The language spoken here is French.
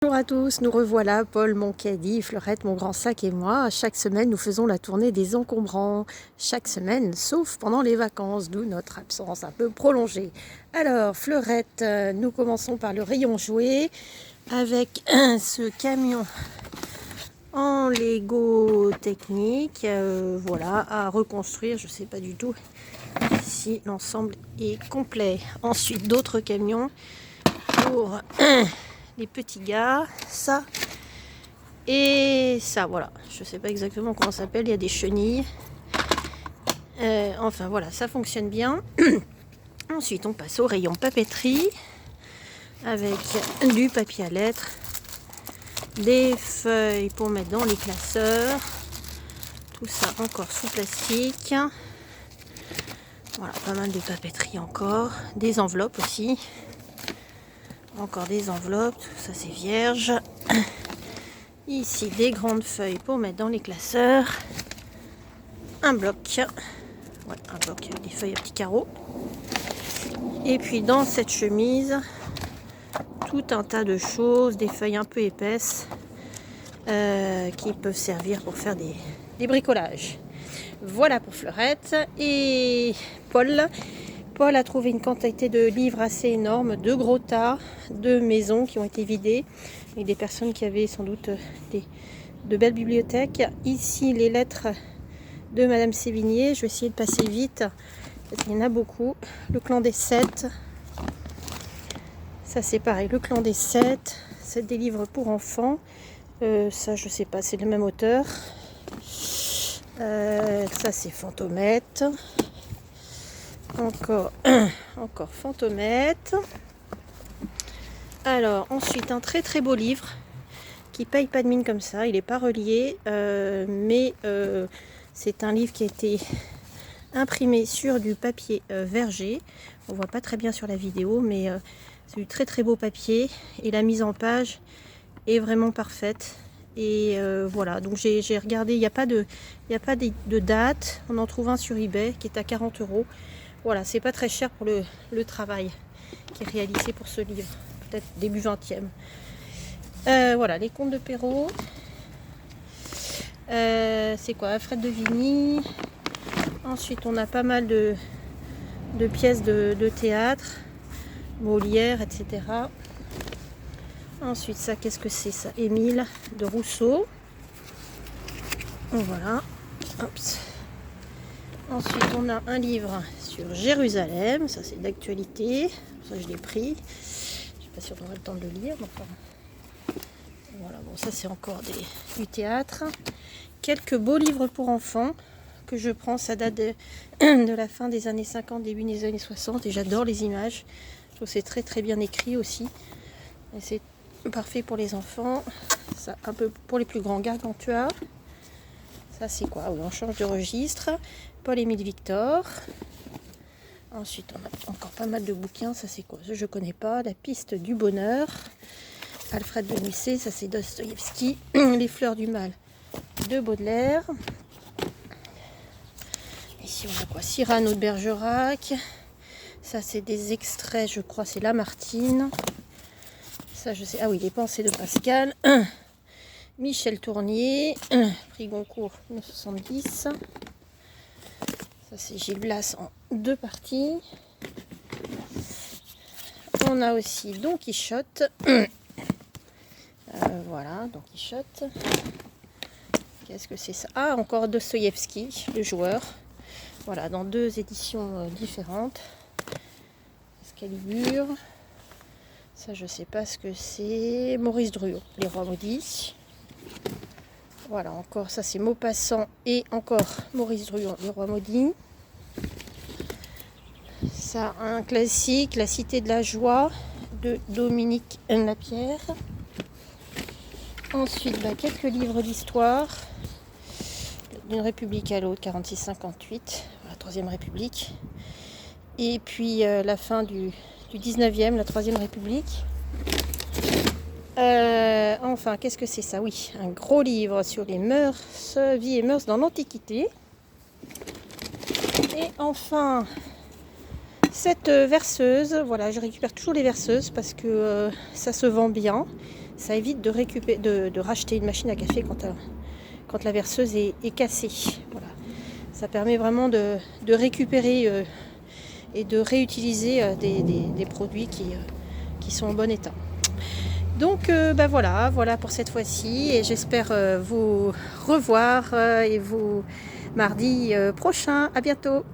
Bonjour à tous, nous revoilà, Paul, mon caddie, Fleurette, mon grand sac et moi. Chaque semaine, nous faisons la tournée des encombrants. Chaque semaine, sauf pendant les vacances, d'où notre absence un peu prolongée. Alors, Fleurette, nous commençons par le rayon jouet avec ce camion en Lego technique. Voilà, à reconstruire, je ne sais pas du tout si l'ensemble est complet. Ensuite, d'autres camions pour les petits gars, ça et ça, voilà, je sais pas exactement comment ça s'appelle, il y a des chenilles, enfin voilà, ça fonctionne bien. Ensuite on passe au rayon papeterie avec du papier à lettres, des feuilles pour mettre dans les classeurs, tout ça encore sous plastique. Voilà, pas mal de papeterie encore, des enveloppes aussi, encore des enveloppes, tout ça c'est vierge. Ici des grandes feuilles pour mettre dans les classeurs, un bloc, ouais, un bloc avec des feuilles à petits carreaux, et puis dans cette chemise tout un tas de choses, des feuilles un peu épaisses qui peuvent servir pour faire des bricolages. Voilà pour Fleurette. Et Paul a trouvé une quantité de livres assez énorme, de gros tas de maisons qui ont été vidées, et des personnes qui avaient sans doute de belles bibliothèques. Ici les lettres de Madame Sévigné, je vais essayer de passer vite, parce qu'il y en a beaucoup. Le clan des 7, ça c'est pareil, le clan des 7, c'est des livres pour enfants, ça je sais pas, c'est le même auteur. Ça c'est Fantomette, encore Fantomette. Alors ensuite un très très beau livre qui paye pas de mine comme ça, il n'est pas relié, mais c'est un livre qui a été imprimé sur du papier verger. On voit pas très bien sur la vidéo, mais c'est du très très beau papier et la mise en page est vraiment parfaite. Et voilà, donc j'ai regardé, il n'y a pas de date. On en trouve un sur eBay qui est à 40 €. Voilà, c'est pas très cher pour le travail qui est réalisé pour ce livre, peut-être début 20e. Voilà, les contes de Perrault. C'est quoi, Alfred de Vigny. Ensuite, on a pas mal de pièces de théâtre, Molière, etc. Ensuite, ça, qu'est-ce que c'est ça? Émile de Rousseau. Voilà. Oups. Ensuite, on a un livre sur Jérusalem. Ça, c'est d'actualité. Ça, je l'ai pris. Je ne sais pas si on aura le temps de le lire. Enfin, voilà, bon, ça, c'est encore du théâtre. Quelques beaux livres pour enfants que je prends. Ça date de la fin des années 50, début des années 60. Et j'adore les images. Je trouve que c'est très, très bien écrit aussi. Et c'est parfait pour les enfants. Ça, un peu pour les plus grands, Gargantua. Ça c'est quoi? Oui, on change de registre. Paul-Émile Victor. Ensuite on a encore pas mal de bouquins. Ça c'est quoi? Je connais pas. La piste du bonheur. Alfred de Musset. Ça c'est Dostoïevski. Les fleurs du mal de Baudelaire. Ici on a quoi? Cyrano de Bergerac. Ça c'est des extraits, je crois, c'est Lamartine. Ça je sais. Ah oui, les pensées de Pascal. Michel Tournier, prix Goncourt 1970. Ça c'est Gilles Blas en 2 parties. On a aussi Don Quichotte. Voilà, Don Quichotte. Qu'est-ce que c'est ça? Ah, encore Dostoïevski, le joueur. Voilà, dans 2 éditions différentes. Excalibur. Ça je sais pas ce que c'est. Maurice Druon, Les Rois Maudits. Voilà, encore, ça c'est Maupassant et encore Maurice Druon, Les Rois Maudits. Ça, un classique, La Cité de la Joie de Dominique Lapierre. Ensuite, quelques livres d'histoire d'une république à l'autre, 46-58, la Troisième République. Et puis la fin du 19e, la Troisième République. Enfin, qu'est-ce que c'est ça? Oui, un gros livre sur les mœurs, vie et mœurs dans l'Antiquité. Et enfin, cette verseuse. Voilà, je récupère toujours les verseuses parce que ça se vend bien. ça évite de racheter une machine à café quand la verseuse est cassée. Voilà. Ça permet vraiment de récupérer et de réutiliser des produits qui sont en bon état. Donc voilà pour cette fois-ci, et j'espère vous revoir et vous mardi prochain. À bientôt.